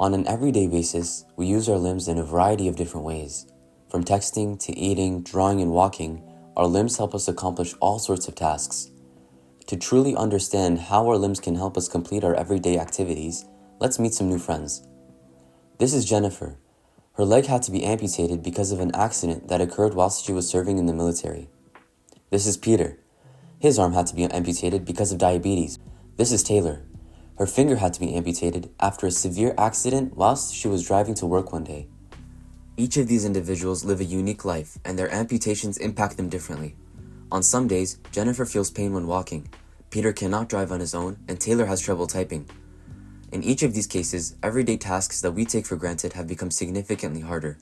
On an everyday basis, we use our limbs in a variety of different ways. From texting to eating, drawing, and walking, our limbs help us accomplish all sorts of tasks. To truly understand how our limbs can help us complete our everyday activities, let's meet some new friends. This is Jennifer. Her leg had to be amputated because of an accident that occurred whilst she was serving in the military. This is Peter. His arm had to be amputated because of diabetes. This is Taylor. Her finger had to be amputated after a severe accident whilst she was driving to work one day. Each of these individuals live a unique life, and their amputations impact them differently. On some days, Jennifer feels pain when walking, Peter cannot drive on his own, and Taylor has trouble typing. In each of these cases, everyday tasks that we take for granted have become significantly harder.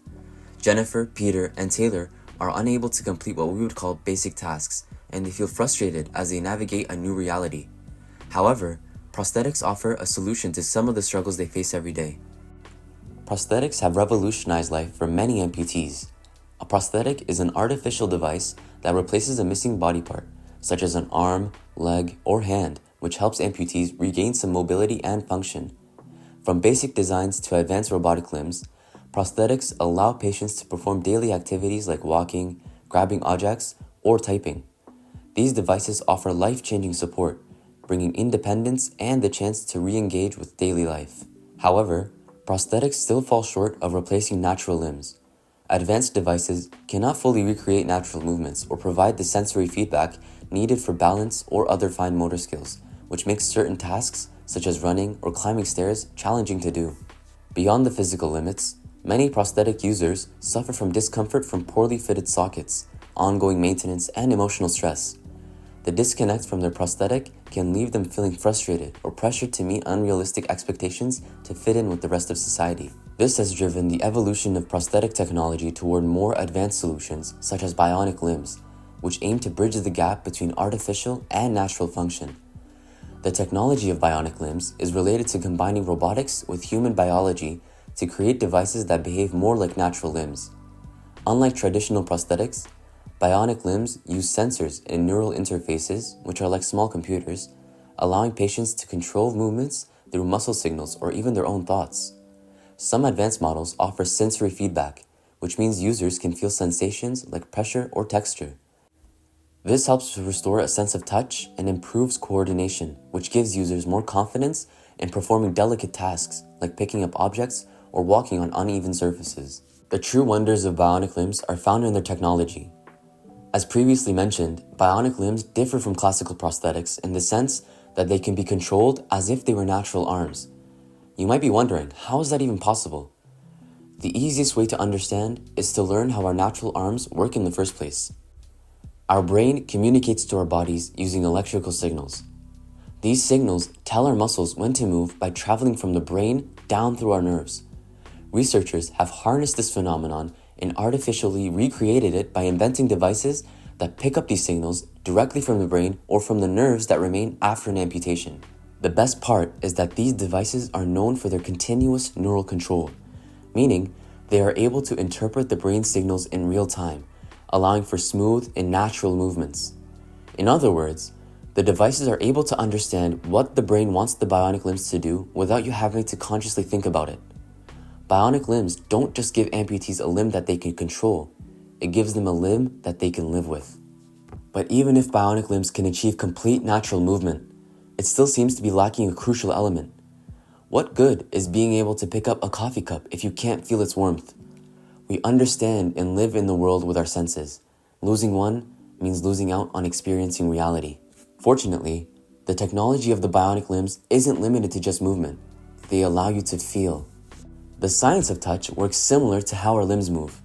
Jennifer, Peter, and Taylor are unable to complete what we would call basic tasks, and they feel frustrated as they navigate a new reality. However, prosthetics offer a solution to some of the struggles they face every day. Prosthetics have revolutionized life for many amputees. A prosthetic is an artificial device that replaces a missing body part, such as an arm, leg, or hand, which helps amputees regain some mobility and function. From basic designs to advanced robotic limbs, prosthetics allow patients to perform daily activities like walking, grabbing objects, or typing. These devices offer life-changing support, bringing independence and the chance to re-engage with daily life. However, prosthetics still fall short of replacing natural limbs. Advanced devices cannot fully recreate natural movements or provide the sensory feedback needed for balance or other fine motor skills, which makes certain tasks, such as running or climbing stairs, challenging to do. Beyond the physical limits, many prosthetic users suffer from discomfort from poorly fitted sockets, ongoing maintenance, and emotional stress. The disconnect from their prosthetic can leave them feeling frustrated or pressured to meet unrealistic expectations to fit in with the rest of society. This has driven the evolution of prosthetic technology toward more advanced solutions such as bionic limbs, which aim to bridge the gap between artificial and natural function. The technology of bionic limbs is related to combining robotics with human biology to create devices that behave more like natural limbs. Unlike traditional prosthetics, bionic limbs use sensors and neural interfaces, which are like small computers, allowing patients to control movements through muscle signals or even their own thoughts. Some advanced models offer sensory feedback, which means users can feel sensations like pressure or texture. This helps to restore a sense of touch and improves coordination, which gives users more confidence in performing delicate tasks like picking up objects or walking on uneven surfaces. The true wonders of bionic limbs are found in their technology. As previously mentioned, bionic limbs differ from classical prosthetics in the sense that they can be controlled as if they were natural arms. You might be wondering, how is that even possible? The easiest way to understand is to learn how our natural arms work in the first place. Our brain communicates to our bodies using electrical signals. These signals tell our muscles when to move by traveling from the brain down through our nerves. Researchers have harnessed this phenomenon and artificially recreated it by inventing devices that pick up these signals directly from the brain or from the nerves that remain after an amputation. The best part is that these devices are known for their continuous neural control, meaning they are able to interpret the brain signals in real time, allowing for smooth and natural movements. In other words, the devices are able to understand what the brain wants the bionic limbs to do without you having to consciously think about it. Bionic limbs don't just give amputees a limb that they can control, it gives them a limb that they can live with. But even if bionic limbs can achieve complete natural movement, it still seems to be lacking a crucial element. What good is being able to pick up a coffee cup if you can't feel its warmth? We understand and live in the world with our senses. Losing one means losing out on experiencing reality. Fortunately, the technology of the bionic limbs isn't limited to just movement. They allow you to feel. The science of touch works similar to how our limbs move,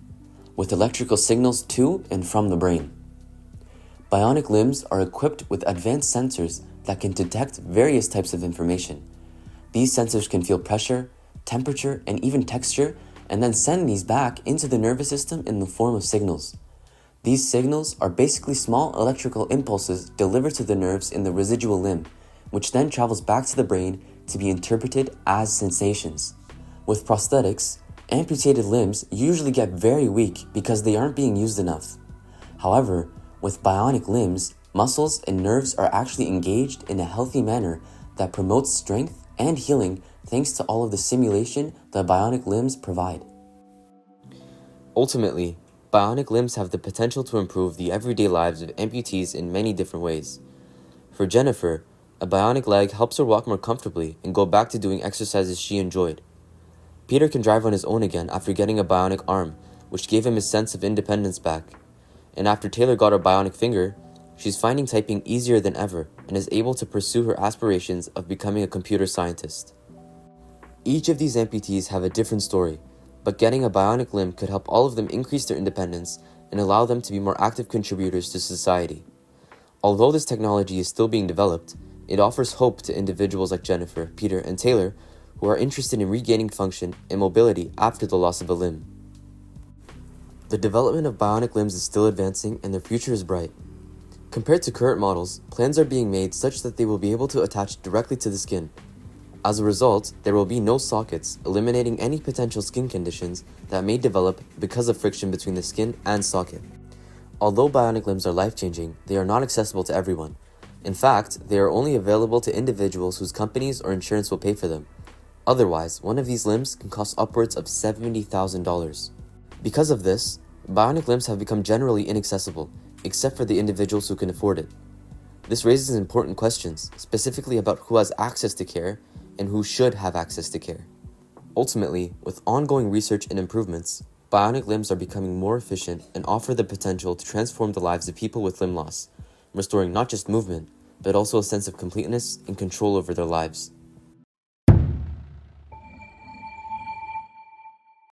with electrical signals to and from the brain. Bionic limbs are equipped with advanced sensors that can detect various types of information. These sensors can feel pressure, temperature, and even texture, and then send these back into the nervous system in the form of signals. These signals are basically small electrical impulses delivered to the nerves in the residual limb, which then travels back to the brain to be interpreted as sensations. With prosthetics, amputated limbs usually get very weak because they aren't being used enough. However, with bionic limbs, muscles and nerves are actually engaged in a healthy manner that promotes strength and healing thanks to all of the simulation that bionic limbs provide. Ultimately, bionic limbs have the potential to improve the everyday lives of amputees in many different ways. For Jennifer, a bionic leg helps her walk more comfortably and go back to doing exercises she enjoyed. Peter can drive on his own again after getting a bionic arm, which gave him his sense of independence back. And after Taylor got her bionic finger, she's finding typing easier than ever and is able to pursue her aspirations of becoming a computer scientist. Each of these amputees have a different story, but getting a bionic limb could help all of them increase their independence and allow them to be more active contributors to society. Although this technology is still being developed, it offers hope to individuals like Jennifer, Peter, and Taylor who are interested in regaining function and mobility after the loss of a limb. The development of bionic limbs is still advancing and their future is bright. Compared to current models, plans are being made such that they will be able to attach directly to the skin. As a result, there will be no sockets, eliminating any potential skin conditions that may develop because of friction between the skin and socket. Although bionic limbs are life-changing, they are not accessible to everyone. In fact, they are only available to individuals whose companies or insurance will pay for them. Otherwise, one of these limbs can cost upwards of $70,000. Because of this, bionic limbs have become generally inaccessible, except for the individuals who can afford it. This raises important questions, specifically about who has access to care and who should have access to care. Ultimately, with ongoing research and improvements, bionic limbs are becoming more efficient and offer the potential to transform the lives of people with limb loss, restoring not just movement, but also a sense of completeness and control over their lives.